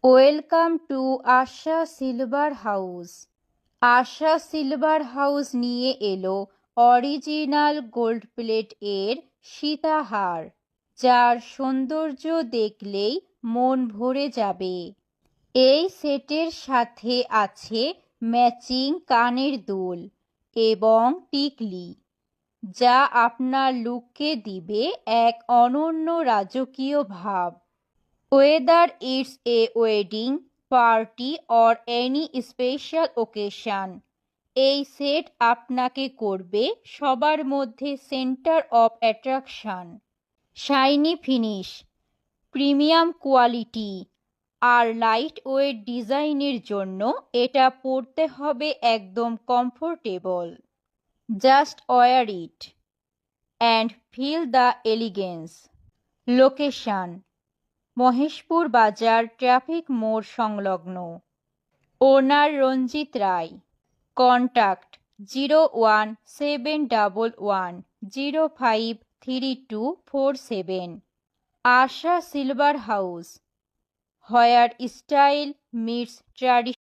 Welcome to Asha silver house. Asha silver house নিয়ে এলো original gold plate এর সীতাহার, যার সৌন্দর্য দেখলেই মন ভরে যাবে। এই সেটের সাথে আছে ম্যাচিং কানের দুল এবং টিকলি, যা আপনার লুককে দিবে এক অনন্য রাজকীয় ভাব। Whether it's a wedding party or any special occasion, এই সেট আপনাকে করবে সবার মধ্যে centre of attraction. Shiny finish, premium quality আর লাইট ওয়েট ডিজাইনের জন্য এটা পরতে হবে একদম comfortable. Just wear it and feel the elegance. Location: Maheshpur Bazar traffic মোড় সংলগ্ন। Owner Ranjit Roy. Contact 01711053247। Asha silver house, where style meets tradition.